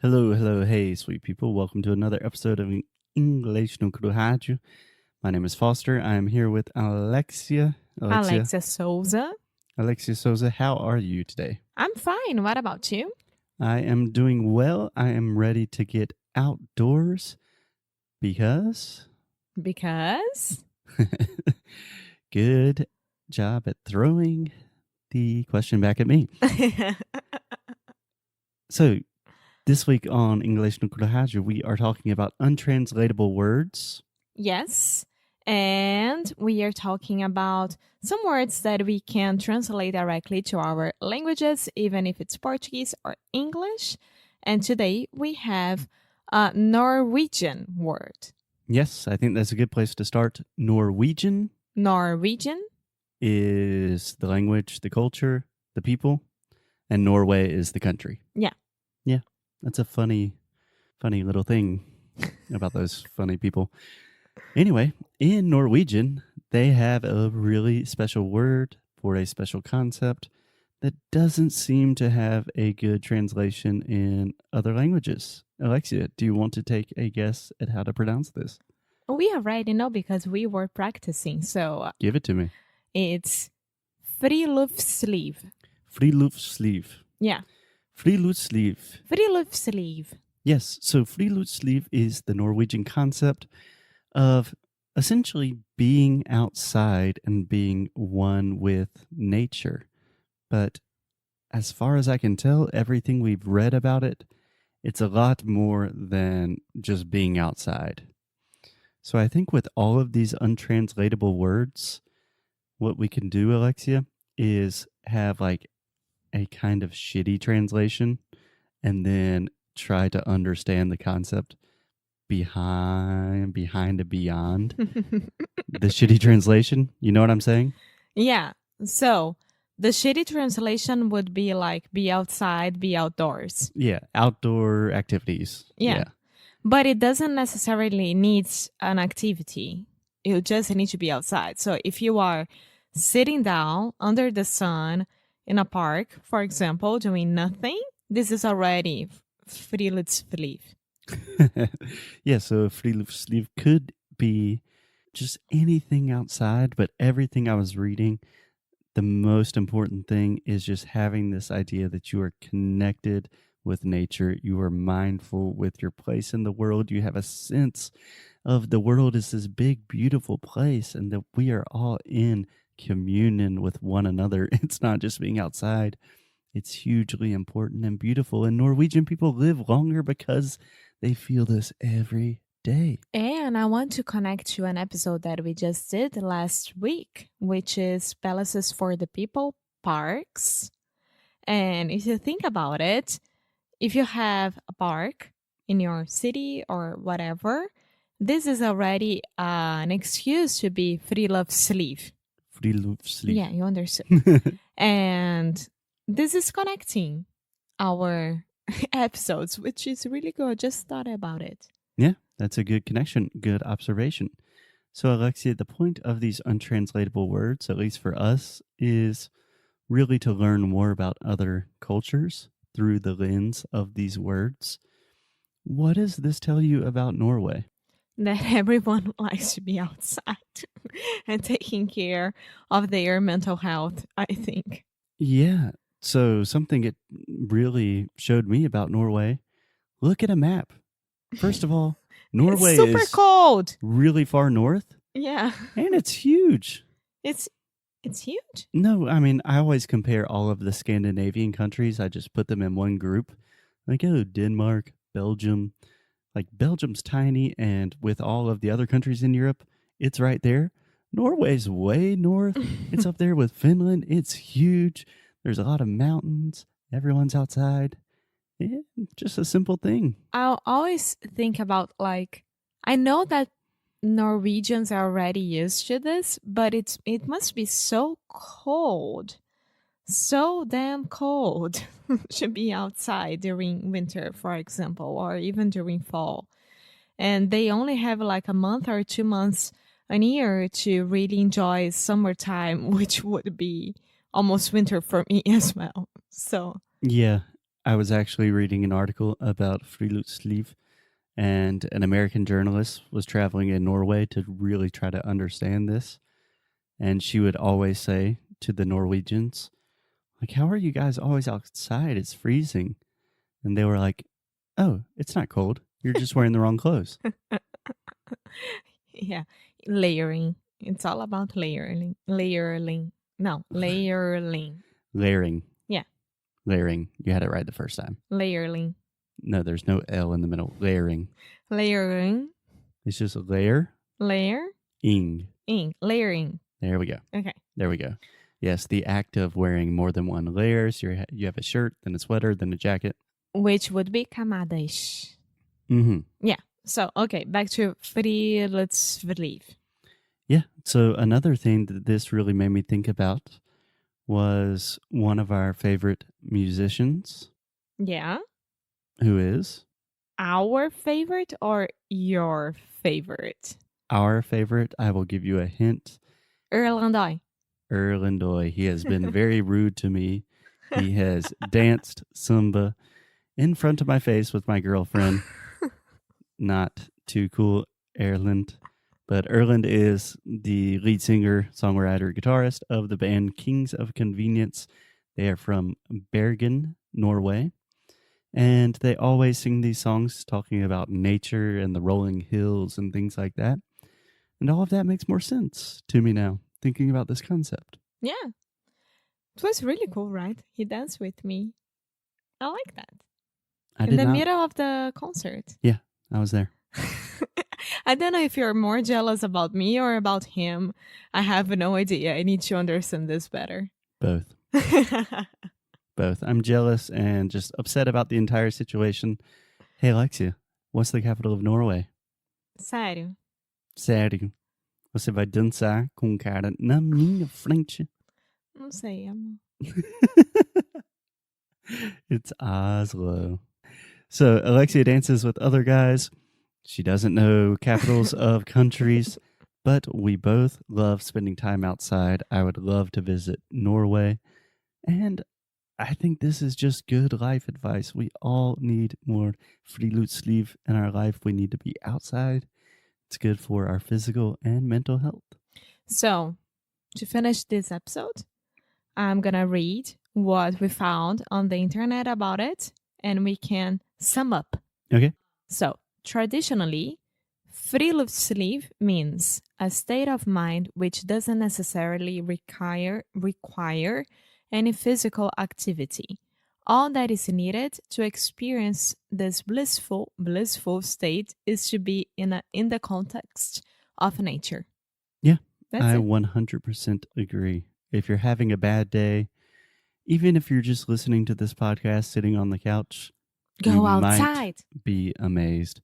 Hello, hello, hey, sweet people. Welcome to another episode of Inglês no Rádio. My name is Foster. I am here with Alexia. Alexia Souza. Alexia Souza, how are you today? I'm fine. What about you? I am doing well. I am ready to get outdoors because... Because? Good job at throwing the question back at me. So, this week on Inglês no Rádio, we are talking about untranslatable words. Yes. And we are talking about some words that we can translate directly to our languages, even if it's Portuguese or English. And today we have a Norwegian word. Yes, I think that's a good place to start. Norwegian. Norwegian is the language, the culture, the people, and Norway is the country. Yeah. Yeah. That's a funny little thing about those funny people. Anyway, in Norwegian, they have a really special word for a special concept that doesn't seem to have a good translation in other languages. Alexia, do you want to take a guess at how to pronounce this? We already know because we were practicing. So give it to me. It's Friluftsliv. Friluftsliv. Yeah. Friluftsliv. Friluftsliv. Yes, so Friluftsliv is the Norwegian concept of essentially being outside and being one with nature. But as far as I can tell, everything we've read about it, it's a lot more than just being outside. So I think with all of these untranslatable words, what we can do, Alexia, is have like a kind of shitty translation and then try to understand the concept behind a beyond the shitty translation. You know what I'm saying? Yeah. So the shitty translation would be like be outside, be outdoors. Yeah. Outdoor activities. Yeah. But it doesn't necessarily need an activity. You just need to be outside. So if you are sitting down under the sun in a park, for example, doing nothing, this is already Friluftsliv. Yeah, so Friluftsliv could be just anything outside, but everything I was reading, the most important thing is just having this idea that you are connected with nature. You are mindful with your place in the world. You have a sense of the world is this big, beautiful place and that we are all in communion with one another. It's not just being outside. It's hugely important and beautiful. And Norwegian people live longer because they feel this every day. And I want to connect to an episode that we just did last week, which is Palaces for the People, Parks. And if you think about it, if you have a park in your city or whatever, this is already an excuse to be Friluftsliv. Friluftsliv. Yeah, you understood. And this is connecting our episodes, which is really good. Just thought about it. Yeah, that's a good connection. Good observation. So, Alexia, the point of these untranslatable words, at least for us, is really to learn more about other cultures through the lens of these words. What does this tell you about Norway? That everyone likes to be outside and taking care of their mental health, I think. Yeah. So something it really showed me about Norway, look at a map. First of all, Norway it's super cold. Really far north. Yeah. And it's huge. It's huge? No, I mean, I always compare all of the Scandinavian countries. I just put them in one group. Like, oh, Denmark, Belgium. Like, Belgium's tiny, and with all of the other countries in Europe, it's right there. Norway's way north. It's up there with Finland. It's huge. There's a lot of mountains. Everyone's outside. Yeah, just a simple thing. I'll always think about, like, I know that Norwegians are already used to this, but it must be so cold. So damn cold to be outside during winter, for example, or even during fall. And they only have like a month or 2 months a year to really enjoy summertime, which would be almost winter for me as well. So yeah, I was actually reading an article about Friluftsliv, and an American journalist was traveling in Norway to really try to understand this. And she would always say to the Norwegians, like, how are you guys always outside? It's freezing. And they were like, oh, it's not cold. You're just wearing the wrong clothes. Yeah, layering. It's all about layering. Layering. No, layering. Layering. Yeah. Layering. You had it right the first time. Layering. No, there's no L in the middle. Layering. Layering. It's just a layer. Layer. Ing. Layering. There we go. Okay. There we go. Yes, the act of wearing more than one layer. So you have a shirt, then a sweater, then a jacket. Which would be camadas. Mm-hmm. Yeah. So, okay, back to Friluftsliv. Yeah. So another thing that this really made me think about was one of our favorite musicians. Yeah. Who is? Our favorite or your favorite? Our favorite. I will give you a hint. Erlandai. Erlendoy. He has been very rude to me. He has danced Zumba in front of my face with my girlfriend. Not too cool, Erland. But Erland is the lead singer, songwriter, guitarist of the band Kings of Convenience. They are from Bergen, Norway. And they always sing these songs talking about nature and the rolling hills and things like that. And all of that makes more sense to me now, thinking about this concept. Yeah. It was really cool, right? He danced with me. I like that. In the middle of the concert. Yeah, I was there. I don't know if you're more jealous about me or about him. I have no idea. I need to understand this better. Both. Both. I'm jealous and just upset about the entire situation. Hey, Alexia, what's the capital of Norway? Sério. Sério. Você vai dançar com um cara na minha frente? Não sei, amor. It's Oslo. So Alexia dances with other guys. She doesn't know capitals of countries, but we both love spending time outside. I would love to visit Norway. And I think this is just good life advice. We all need more Friluftsliv in our life. We need to be outside. It's good for our physical and mental health. So, to finish this episode, I'm going to read what we found on the internet about it, and we can sum up. Okay. So, traditionally, Friluftsliv means a state of mind which doesn't necessarily require any physical activity. All that is needed to experience this blissful state is to be in the context of nature. Yeah, That's I it. 100% agree. If you're having a bad day, even if you're just listening to this podcast sitting on the couch, Go you outside. might be amazed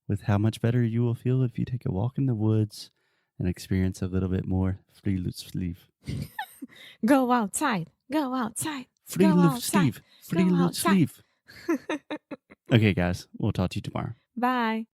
with how much better you will feel if you take a walk in the woods and experience a little bit more Friluftsliv. Go outside. Go outside. Friluftsliv. Friluftsliv. Okay, guys, we'll talk to you tomorrow. Bye.